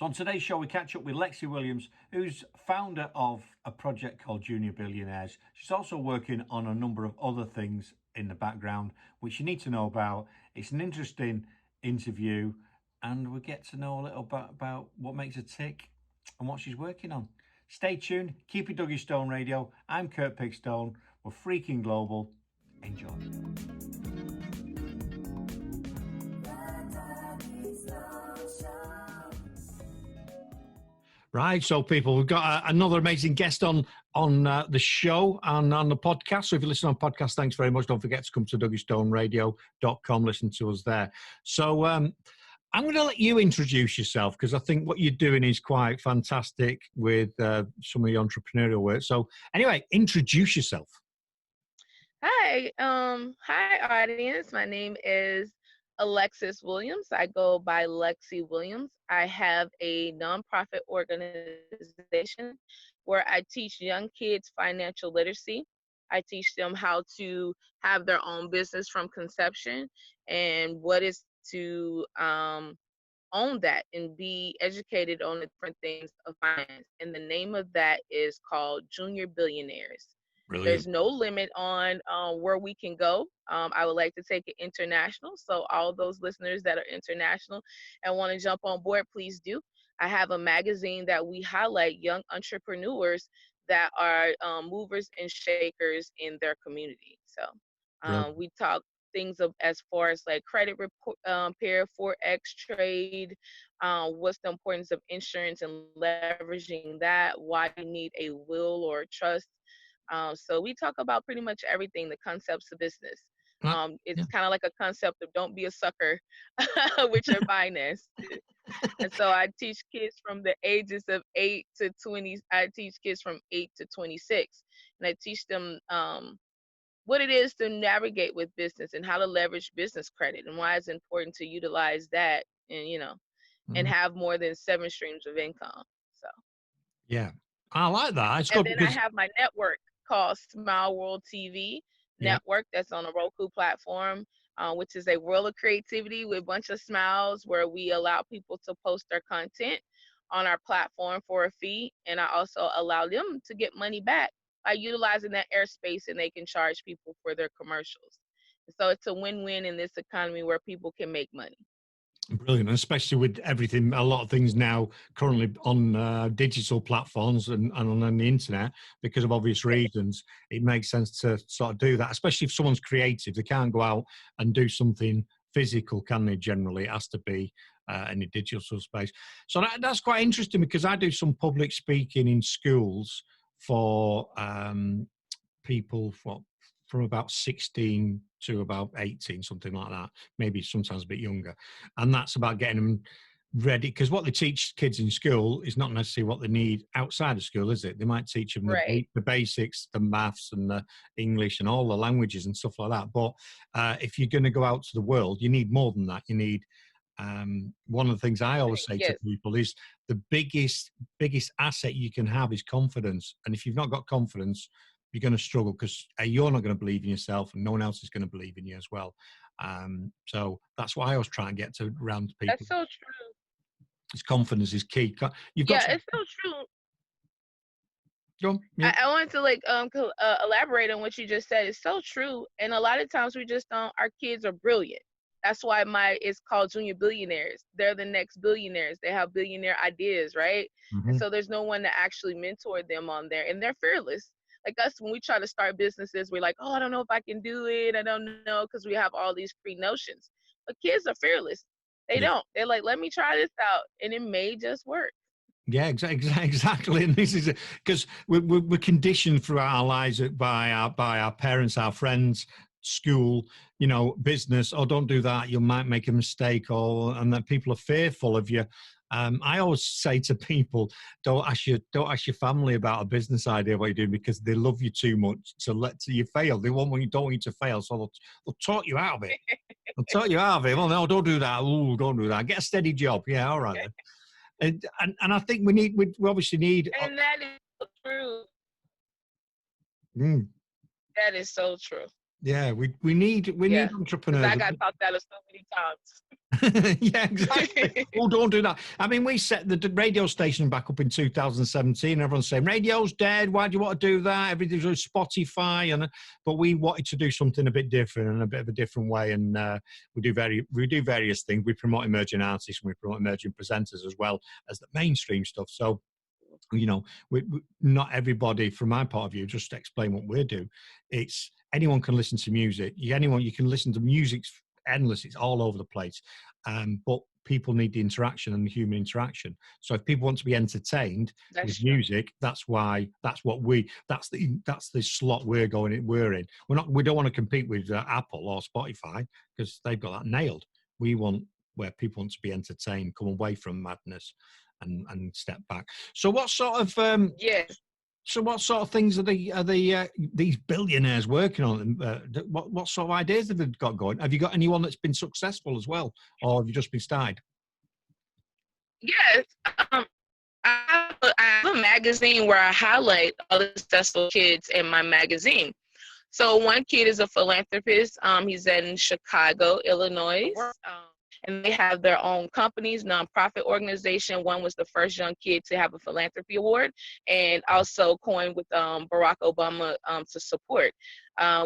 So on today's show, we catch up with Lexi Williams, who's founder of a project called Junior Billionaires. She's also working on a number of other things in the background, which you need to know about. It's an interesting interview, and we get to know a little bit about what makes her tick and what she's working on. Stay tuned. Keep it Duggystone Radio. I'm Kurt Pigstone. We're freaking global. Enjoy. Right, so people, we've got another amazing guest on the show and on the podcast. So if you listen on podcast, thanks very much. Don't forget to come to duggystoneradio.com, listen to us there. So I'm going to let you introduce yourself because I think what you're doing is quite fantastic with some of the entrepreneurial work. So anyway, introduce yourself. Hi, audience. My name is Alexis Williams. I go by Lexi Williams. I have a nonprofit organization where I teach young kids financial literacy. I teach them how to have their own business from conception and what is to own that and be educated on the different things of finance. And the name of that is called Junior Billionaires. Brilliant. There's no limit on where we can go. I would like to take it international. So all those listeners that are international and want to jump on board, please do. I have a magazine that we highlight young entrepreneurs that are movers and shakers in their community. So we talk things of as far as like credit repair, Forex trade, what's the importance of insurance and leveraging that, why you need a will or a trust. So we talk about pretty much everything, the concepts of business. It's kind of like a concept of don't be a sucker with your finance. And so I teach kids from the ages of 8 to 20. I teach kids from 8 to 26. And I teach them what it is to navigate with business and how to leverage business credit and why it's important to utilize that and, and have more than 7 streams of income. So, yeah, I like that. It's and good then because I have my network called Smile World TV network that's on a Roku platform, which is a world of creativity with a bunch of smiles where we allow people to post their content on our platform for a fee. And I also allow them to get money back by utilizing that airspace, and they can charge people for their commercials. So it's a win-win in this economy where people can make money. Brilliant, especially with everything, a lot of things now currently on digital platforms and on the internet, because of obvious reasons, it makes sense to sort of do that, especially if someone's creative. They can't go out and do something physical, can they? Generally, it has to be in a digital space. So that's quite interesting because I do some public speaking in schools for people from about 16 to about 18, something like that, maybe sometimes a bit younger. And that's about getting them ready, because what they teach kids in school is not necessarily what they need outside of school, is it? They might teach them the basics, the maths and the English and all the languages and stuff like that. But if you're going to go out to the world, you need more than that. You need one of the things I always say to people is the biggest asset you can have is confidence. And if you've not got confidence, you're going to struggle because you're not going to believe in yourself and no one else is going to believe in you as well. So that's why I always try and get to around people. That's so true. It's confidence is key. It's so true. I wanted to elaborate on what you just said. It's so true. And a lot of times we just don't, our kids are brilliant. That's why it's called Junior Billionaires. They're the next billionaires. They have billionaire ideas, right? Mm-hmm. And so there's no one to actually mentor them on there. And they're fearless. Like us, when we try to start businesses, we're like, oh, I don't know if I can do it. I don't know, because we have all these pre-notions. But kids are fearless. They don't. They're like, let me try this out, and it may just work. Yeah, exactly. And this is because we're conditioned throughout our lives by our parents, our friends, school, business. Oh, don't do that. You might make a mistake, and that people are fearful of you. I always say to people, don't ask your family about a business idea what you're doing, because they love you too much to let you fail. They don't want you to fail, so they'll talk you out of it. They'll talk you out of it. Well, no, don't do that. Ooh, don't do that. Get a steady job. Yeah, all right. And I think we obviously need. And that is so true. That is so true. Yeah, we need Yeah, because entrepreneurs. I got taught that so many times. Yeah, exactly. Oh, don't do that. I mean, we set the radio station back up in 2017. Everyone's saying radio's dead. Why do you want to do that? Everything's on Spotify, but we wanted to do something a bit different and a bit of a different way. And we do various things. We promote emerging artists, and we promote emerging presenters as well as the mainstream stuff. So, not everybody, from my point of view, just to explain what we do, it's anyone can listen to music. You can listen to music endless. It's all over the place. But people need the interaction and the human interaction. So if people want to be entertained That's with true. music, that's the slot we're in. We don't want to compete with Apple or Spotify because they've got that nailed. We want where people want to be entertained, come away from madness and step back. So what sort of Yes. so what sort of things are these billionaires working on? What sort of ideas have they got going? Have you got anyone that's been successful as well, or have you just been started? Yes. Um, I have a magazine where I highlight all the successful kids in my magazine. So one kid is a philanthropist. He's in Chicago, Illinois. And they have their own companies, nonprofit organization. One was the first young kid to have a philanthropy award, and also coined with Barack Obama to support.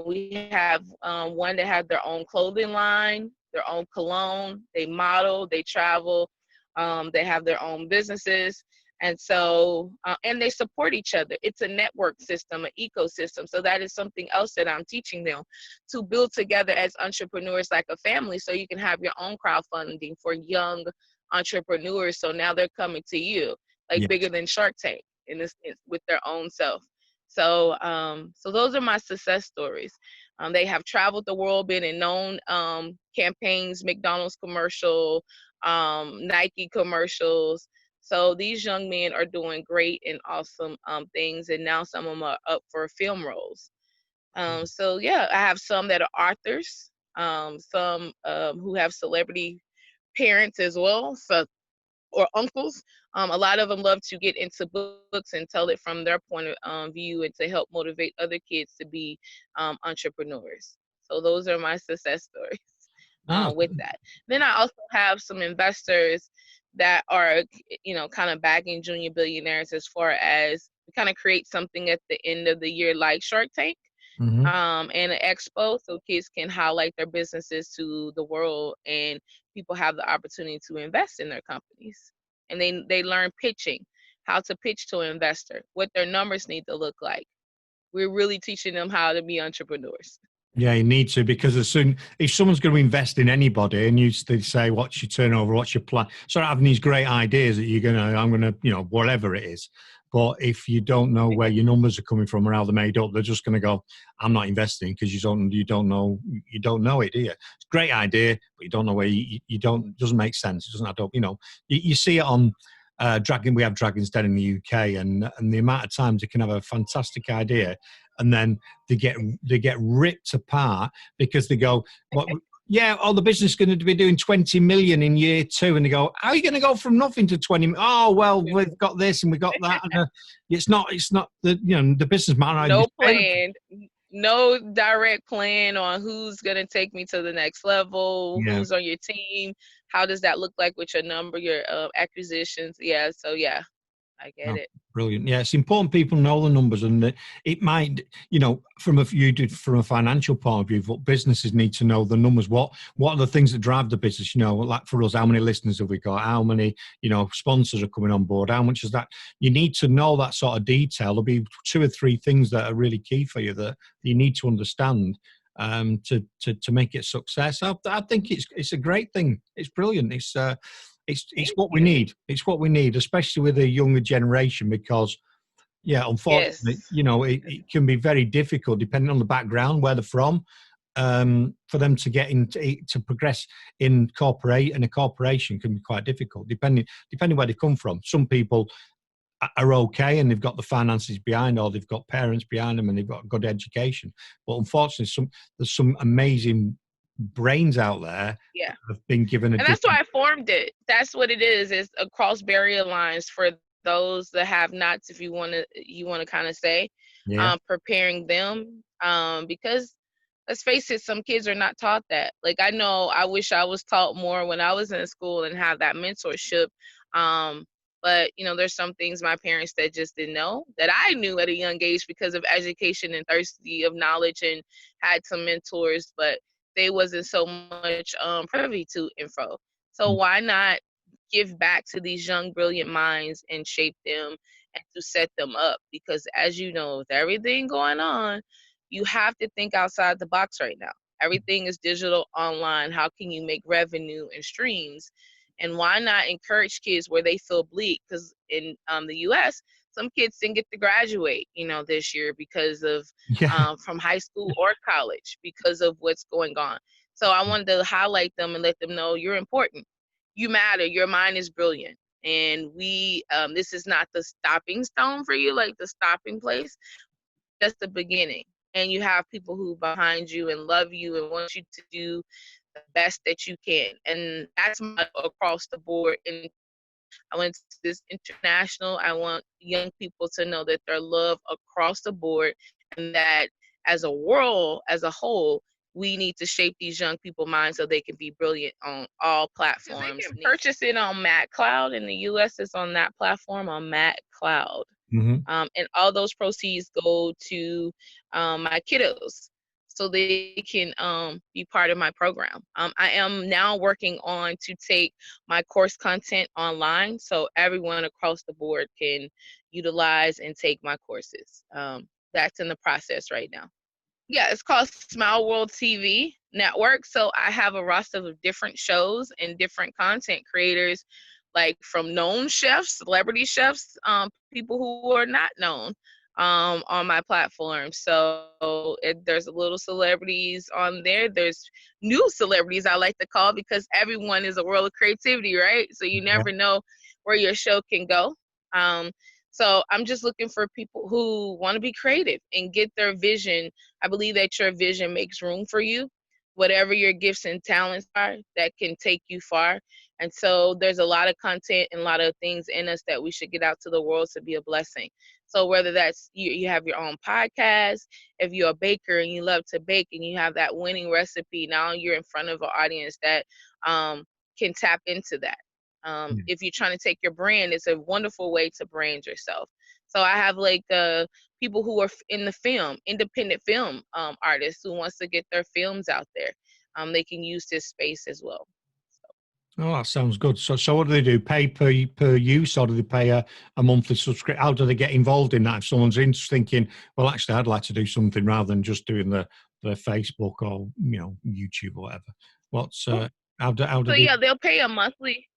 We have one that had their own clothing line, their own cologne. They model, they travel, they have their own businesses. And so, and they support each other. It's a network system, an ecosystem. So that is something else that I'm teaching them, to build together as entrepreneurs like a family, so you can have your own crowdfunding for young entrepreneurs. So now they're coming to you, like Yeah. bigger than Shark Tank in this, with their own self. So, so those are my success stories. They have traveled the world, been in known campaigns, McDonald's commercial, Nike commercials. So these young men are doing great and awesome things, and now some of them are up for film roles. So yeah, I have some that are authors, some who have celebrity parents as well, so, or uncles. A lot of them love to get into books and tell it from their point of view, and to help motivate other kids to be entrepreneurs. So those are my success stories Ah, with that. Then I also have some investors that are, kind of backing junior billionaires, as far as kind of create something at the end of the year like Shark Tank, mm-hmm. and an expo, so kids can highlight their businesses to the world, and people have the opportunity to invest in their companies. And they learn pitching, how to pitch to an investor, what their numbers need to look like. We're really teaching them how to be entrepreneurs. Yeah, you need to, because as soon if someone's going to invest in anybody and they say, what's your turnover, what's your plan, start having these great ideas that I'm going to, whatever it is. But if you don't know where your numbers are coming from or how they're made up, they're just going to go, I'm not investing, because you don't know it, do you? It's a great idea, but you don't know where you don't, it doesn't make sense. It doesn't add up. You see it on we have Dragon's Den in the UK, and the amount of times you can have a fantastic idea and then they get ripped apart because they go, what? Yeah, the business is going to be doing 20 million in year 2, and they go, how are you going to go from nothing to 20? Oh, well, we've got this and we've got that, and it's not the business man. No plan, no direct plan on who's going to take me to the next level, Yeah. who's on your team, how does that look like with your number, your acquisitions. Yeah, so yeah, I get it. Brilliant. Yeah, it's important people know the numbers, and it might, from a financial point of view, what businesses need to know the numbers. What are the things that drive the business? Like for us, how many listeners have we got? How many, sponsors are coming on board? How much is that? You need to know that sort of detail. There'll be 2 or 3 things that are really key for you that you need to understand to make it a success. I think it's a great thing. It's brilliant. It's what we need. It's what we need, especially with a younger generation, because, unfortunately, Yes. it can be very difficult depending on the background, where they're from, for them to get to progress in a corporation can be quite difficult, depending where they come from. Some people are okay and they've got the finances behind, or they've got parents behind them and they've got good education. But unfortunately, there's some amazing brains out there Yeah. that have been given a And that's why I formed it. That's what it is. It's across barrier lines for those that have nots, if you want to kind of say, Yeah. preparing them, because let's face it, some kids are not taught that. Like, I know I wish I was taught more when I was in school and have that mentorship. But, you know, there's some things my parents that just didn't know that I knew at a young age because of education and thirsty of knowledge and had some mentors, but they wasn't so much privy to info. So why not give back to these young, brilliant minds and shape them and to set them up? Because as you know, with everything going on, you have to think outside the box right now. Everything is digital, online. How can you make revenue and streams? And why not encourage kids where they feel bleak? Because in the U.S., some kids didn't get to graduate, you know, this year because of Yeah. from high school or college because of what's going on. So I wanted to highlight them and let them know you're important. You matter. Your mind is brilliant. And this is not the stopping stone for you, like the stopping place. That's the beginning. And you have people who behind you and love you and want you to do the best that you can. And that's my across the board. And I went to this international. I want young people to know that they're loved across the board and that as a world, as a whole, we need to shape these young people's minds so they can be brilliant on all platforms. They can purchase it on Mac Cloud. In the US, it's on that platform on Mac Cloud. Mm-hmm. And all those proceeds go to my kiddos so they can be part of my program. I am now working on to take my course content online so everyone across the board can utilize and take my courses. That's in the process right now. Yeah, it's called Smile World TV Network. So I have a roster of different shows and different content creators, like from known chefs, celebrity chefs, people who are not known on my platform. So there's little celebrities on there. There's new celebrities I like to call because everyone is a world of creativity, right? So you never know where your show can go. So I'm just looking for people who want to be creative and get their vision. I believe that your vision makes room for you. Whatever your gifts and talents are, that can take you far. And so there's a lot of content and a lot of things in us that we should get out to the world to be a blessing. So whether that's you have your own podcast, if you're a baker and you love to bake and you have that winning recipe, now you're in front of an audience that can tap into that. If you're trying to take your brand, it's a wonderful way to brand yourself. So I have like people who are in the film, independent film artists who wants to get their films out there. They can use this space as well. Oh, that sounds good. So what do they do? Pay per use, or do they pay a monthly subscription? How do they get involved in that? If someone's thinking, well, actually, I'd like to do something rather than just doing the Facebook or YouTube or whatever. What's how do so they? Yeah, they'll pay a monthly.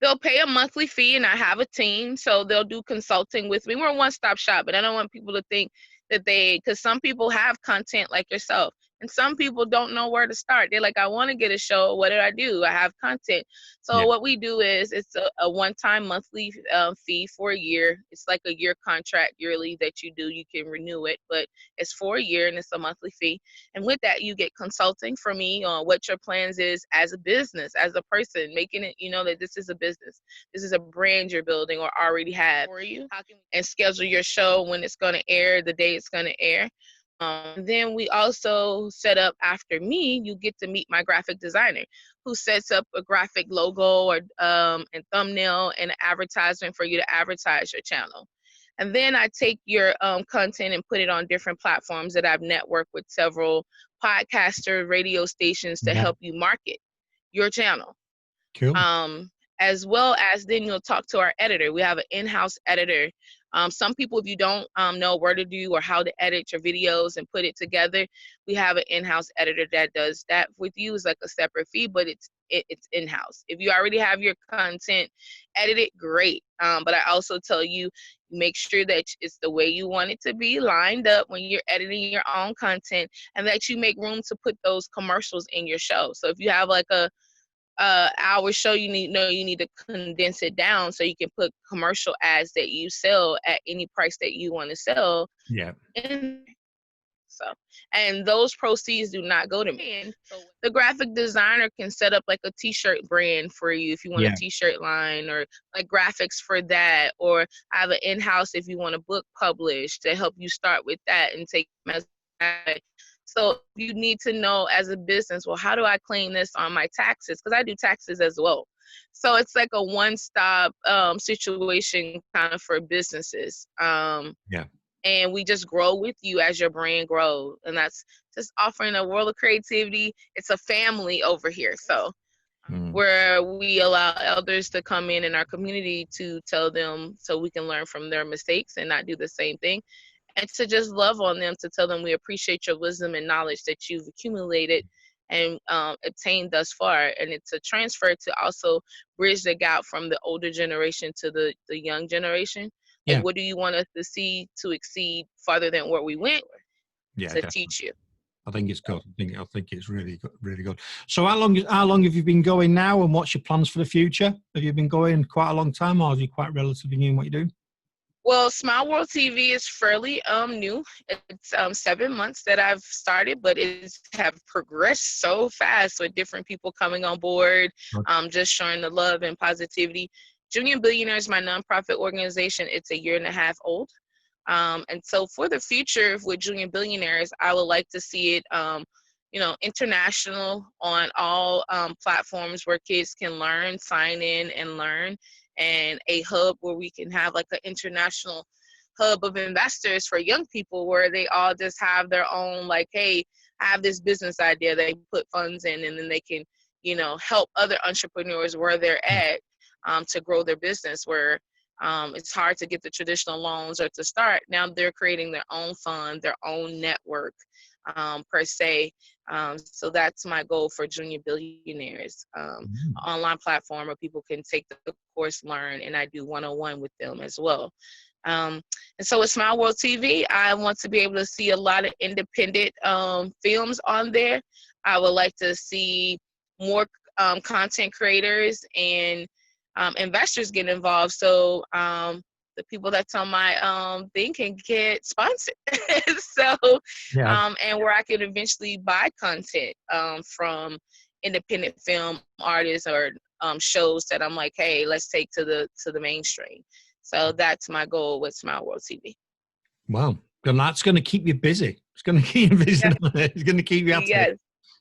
They'll pay a monthly fee, and I have a team, so they'll do consulting with me. We're a one-stop shop, but I don't want people to think that because some people have content like yourself, and some people don't know where to start. They're like, I want to get a show. What do? I have content. So what we do is it's a one-time monthly fee for a year. It's like a year contract yearly that you do. You can renew it, but it's for a year, and it's a monthly fee. And with that, you get consulting from me on what your plans is as a business, as a person, making it, that this is a business. This is a brand you're building or already have for you. And schedule your show when it's going to air, the day it's going to air. Then we also set up after me, you get to meet my graphic designer who sets up a graphic logo or and thumbnail and an advertisement for you to advertise your channel. And then I take your content and put it on different platforms that I've networked with several podcaster radio stations to help you market your channel. Cool. As well as then you'll talk to our editor. We have an in-house editor. Some people, if you don't know where to do or how to edit your videos and put it together, we have an in-house editor that does that with you. It's like a separate fee, but it's in-house. If you already have your content edited, great. But I also tell you, make sure that it's the way you want it to be lined up when you're editing your own content, and that you make room to put those commercials in your show. So if you have like a hour show, you need to condense it down so you can put commercial ads that you sell at any price that you want to sell. And those proceeds do not go to me. So the graphic designer can set up like a t-shirt brand for you if you want a t-shirt line, or like graphics for that, or I have an in-house if you want a book published to help you start with that and take So you need to know as a business, well, how do I claim this on my taxes? Because I do taxes as well. So it's like a one-stop situation kind of for businesses. Yeah. And we just grow with you as your brand grows. And that's just offering a world of creativity. It's a family over here. So where we allow elders to come in our community to tell them so we can learn from their mistakes and not do the same thing. And to just love on them, to tell them we appreciate your wisdom and knowledge that you've accumulated and obtained thus far. And it's a transfer to also bridge the gap from the older generation to the young generation. Yeah. Like, what do you want us to see to exceed farther than where we went Yeah, to definitely. teach you? I think it's good. I think it's really good, really good. So how long have you been going now, and what's your plans for the future? Have you been going quite a long time, or are you quite relatively new in what you do? Well, Smile World TV is fairly new. It's 7 months that I've started, but it's have progressed so fast with different people coming on board, just showing the love and positivity. Junior Billionaires, my nonprofit organization, it's a 1.5 years old. And so for the future with Junior Billionaires, I would like to see it, international on all platforms where kids can learn, sign in and learn, and a hub where we can have like an international hub of investors for young people where they all just have their own, like, hey, I have this business idea. They put funds in and then they can, help other entrepreneurs where they're at to grow their business where it's hard to get the traditional loans or to start. Now they're creating their own fund, their own network per se. So that's my goal for Junior Billionaires, online platform where people can take the course, learn, and I do one-on-one with them as well. And so with Smile World TV, I want to be able to see a lot of independent films on there. I would like to see more content creators and investors get involved. So the people that's on my thing can get sponsored. So, and where I can eventually buy content from independent film artists or shows that I'm like, hey, let's take to the mainstream. So that's my goal with Smile World TV. Wow. And that's going to keep you busy. It's going to keep you busy. Yes. It's going to keep you at it.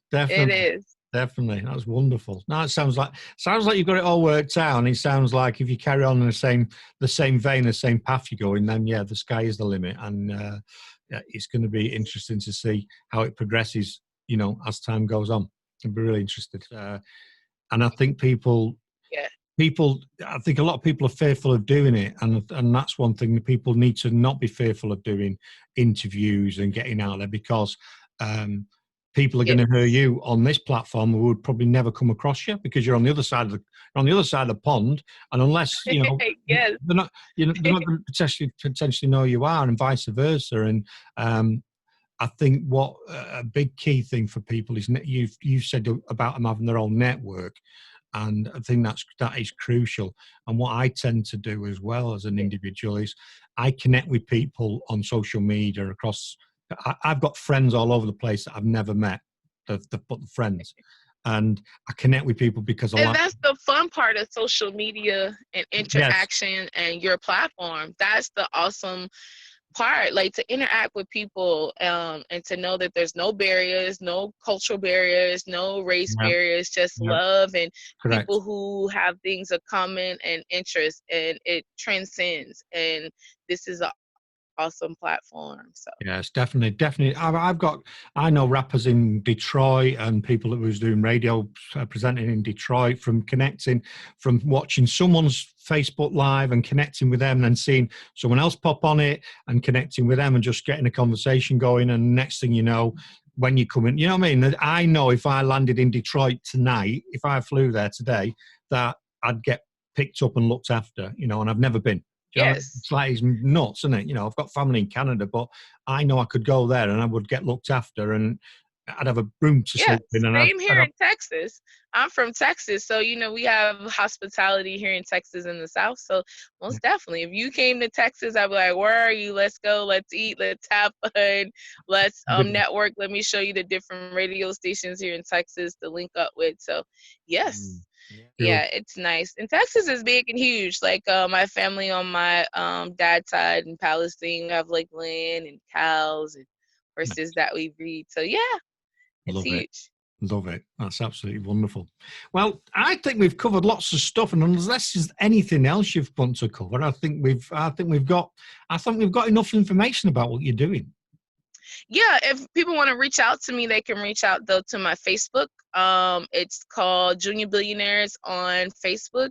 Definitely. It is. Definitely. That's wonderful. Now it sounds like you've got it all worked out. And it sounds like if you carry on in the same vein, the same path you're going, then yeah, the sky is the limit. And it's going to be interesting to see how it progresses, as time goes on. I'll be really interested. And I think I think a lot of people are fearful of doing it, and that's one thing that people need to not be fearful of doing interviews and getting out there, because people are going to hear you on this platform who would probably never come across you because you're on the other side of the pond, and unless they're not going to potentially know you are, and vice versa. And I think what a big key thing for people is you've said about them having their own network. And I think that is crucial. And what I tend to do as well as an individual is I connect with people on social media across. I've got friends all over the place that I've never met. The friends, and I connect with people because that's the fun part of social media and interaction and your platform. That's the awesome part, like to interact with people and to know that there's no barriers, no cultural barriers, no race barriers, just love and people who have things of common and interest, and it transcends. And this is an awesome platform. So yes, definitely. I know rappers in Detroit and people that was doing radio presenting in Detroit, from watching someone's Facebook Live and connecting with them, and then seeing someone else pop on it and connecting with them and just getting a conversation going. And next thing you know, when you come in, you know what I mean? I know if I landed in Detroit tonight, if I flew there today, that I'd get picked up and looked after, and I've never been. It's like it's nuts, isn't it? I've got family in Canada, but I know I could go there and I would get looked after, and I'd have a room to sleep in. And same here in Texas. I'm from Texas, so we have hospitality here in Texas in the South. So most definitely, if you came to Texas, I'd be like, "Where are you? Let's go. Let's eat. Let's have fun. Let's network. Let me show you the different radio stations here in Texas to link up with." So yes. Yeah, it's nice. And Texas is big and huge. Like my family on my dad's side in Palestine have like land and cows and versus that we read. So yeah, it's Love it. huge. Love it. That's absolutely wonderful. Well, I think we've covered lots of stuff, and unless there's anything else you've want to cover, I think we've got enough information about what you're doing. Yeah, if people want to reach out to me, they can reach out though to my Facebook. It's called Junior Billionaires on Facebook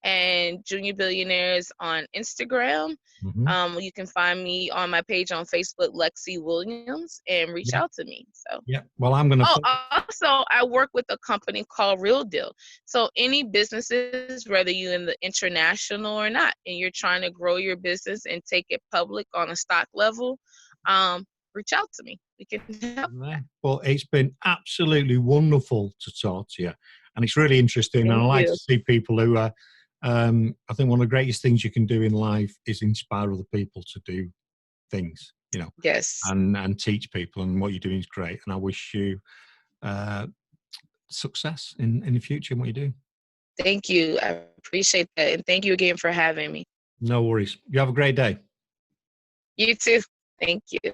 and Junior Billionaires on Instagram. Mm-hmm. You can find me on my page on Facebook, Lexi Williams, and reach Yeah. out to me. So Yeah. Well, I'm going to. oh, also I work with a company called Real Deal. So any businesses, whether you're in the international or not, and you're trying to grow your business and take it public on a stock level, reach out to me. We can help. Well, it's been absolutely wonderful to talk to you, and it's really interesting. Thank And I like you. to see people who are. I think one of the greatest things you can do in life is inspire other people to do things, Yes. and teach people. And what you're doing is great. And I wish you success in the future in what you do. Thank you. I appreciate that. And thank you again for having me. No worries. You have a great day. You too. Thank you.